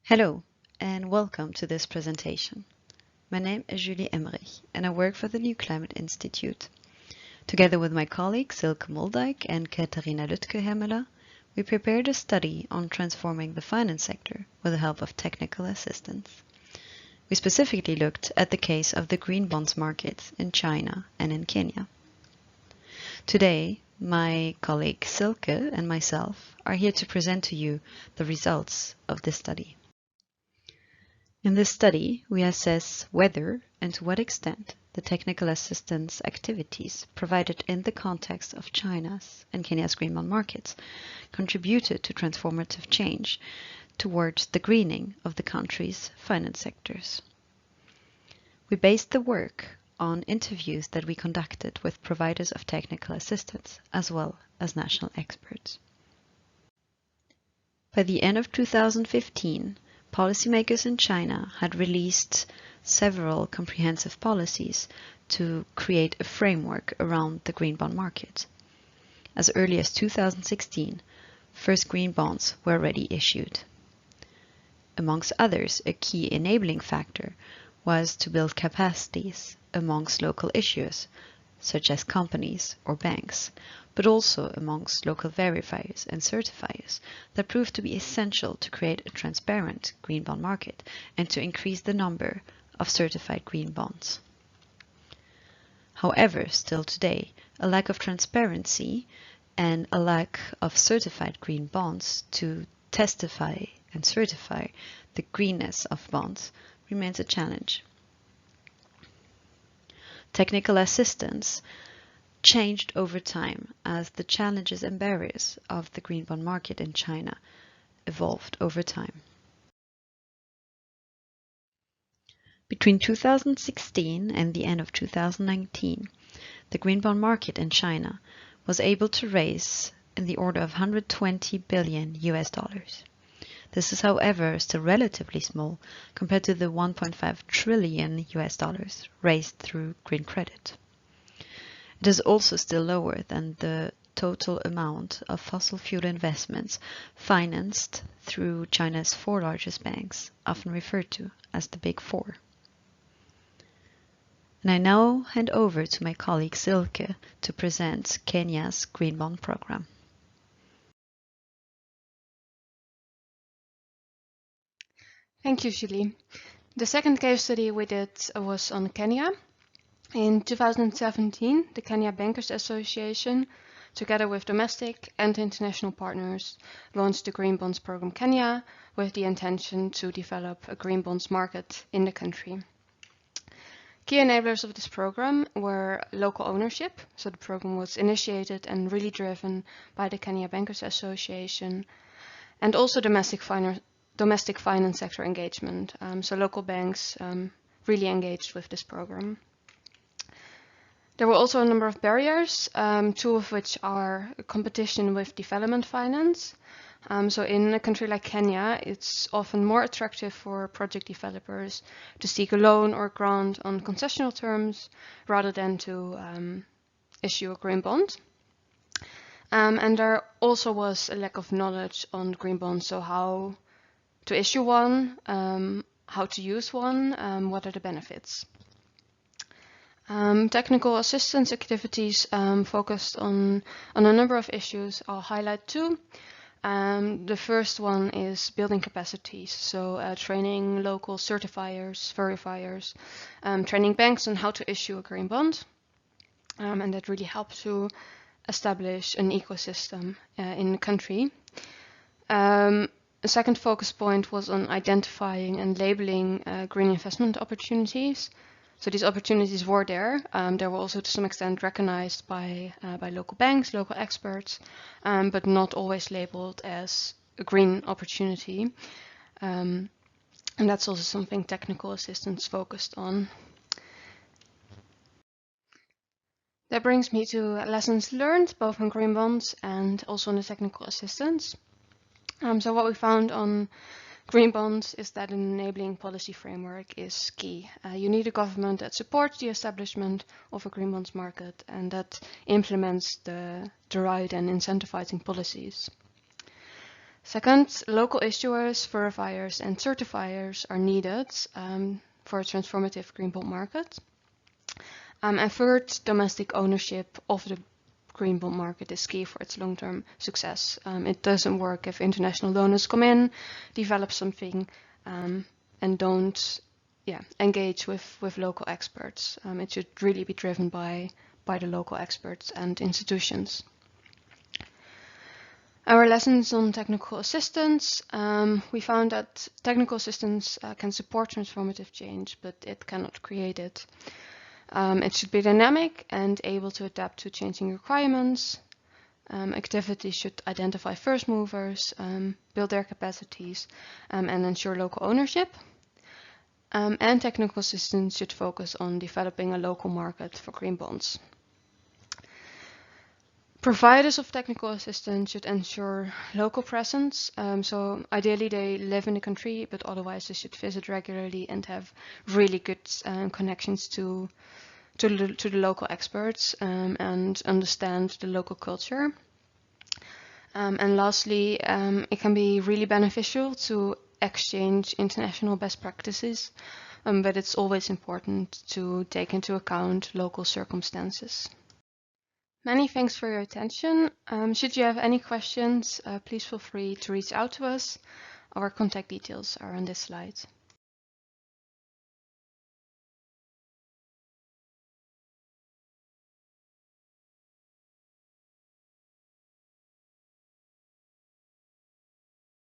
Hello, and welcome to this presentation. My name is Julie Emmerich, and I work for the New Climate Institute. Together with my colleagues Silke Moldijk and Katharina Lütke-Hemmeler, we prepared a study on transforming the finance sector with the help of technical assistance. We specifically looked at the case of the green bonds markets in China and in Kenya. Today, my colleague Silke and myself are here to present to you the results of this study. In this study, we assess whether and to what extent the technical assistance activities provided in the context of China's and Kenya's green bond markets contributed to transformative change towards the greening of the country's finance sectors. We based the work on interviews that we conducted with providers of technical assistance as well as national experts. By the end of 2015, policymakers in China had released several comprehensive policies to create a framework around the green bond market. As early as 2016, first green bonds were already issued. Amongst others, a key enabling factor was to build capacities amongst local issuers, such as companies or banks, but also amongst local verifiers and certifiers that proved to be essential to create a transparent green bond market and to increase the number of certified green bonds. However, still today, a lack of transparency and a lack of certified green bonds to testify and certify the greenness of bonds remains a challenge. Technical assistance changed over time as the challenges and barriers of the green bond market in China evolved over time. Between 2016 and the end of 2019, the green bond market in China was able to raise in the order of $120 billion. This is, however, still relatively small compared to the $1.5 trillion raised through green credit. It is also still lower than the total amount of fossil fuel investments financed through China's four largest banks, often referred to as the Big Four. And I now hand over to my colleague Silke to present Kenya's Green Bond Program. Thank you, Julie. The second case study we did was on Kenya. In 2017, the Kenya Bankers Association, together with domestic and international partners, launched the Green Bonds Program Kenya with the intention to develop a green bonds market in the country. Key enablers of this program were local ownership, so the program was initiated and really driven by the Kenya Bankers Association, and also domestic finance sector engagement, so local banks really engaged with this program. There were also a number of barriers, two of which are competition with development finance. So in a country like Kenya, it's often more attractive for project developers to seek a loan or grant on concessional terms rather than to issue a green bond. And there also was a lack of knowledge on green bonds, so how to issue one, how to use one, what are the benefits. Technical assistance activities focused on a number of issues. I'll highlight two. The first one is building capacities, so training local certifiers, verifiers, training banks on how to issue a green bond, and that really helped to establish an ecosystem in the country. A second focus point was on identifying and labeling green investment opportunities. So these opportunities were there. They were also to some extent recognized by local banks, local experts, but not always labeled as a green opportunity. And that's also something technical assistance focused on. That brings me to lessons learned, both on green bonds and also on the technical assistance. So what we found on green bonds is that an enabling policy framework is key. You need a government that supports the establishment of a green bonds market and that implements the right and incentivizing policies. Second, local issuers, verifiers, and certifiers are needed for a transformative green bond market. And third, domestic ownership of the green bond market is key for its long-term success. It doesn't work if international donors come in, develop something, and don't engage with local experts. It should really be driven by the local experts and institutions. Our lessons on technical assistance. We found that technical assistance can support transformative change, but it cannot create it. It should be dynamic and able to adapt to changing requirements. Activities should identify first movers, build their capacities, and ensure local ownership. And technical assistance should focus on developing a local market for green bonds. Providers of technical assistance should ensure local presence. So ideally they live in the country, but otherwise they should visit regularly and have really good connections to the local experts and understand the local culture. And lastly, it can be really beneficial to exchange international best practices, but it's always important to take into account local circumstances. Many thanks for your attention. Should you have any questions, please feel free to reach out to us. Our contact details are on this slide.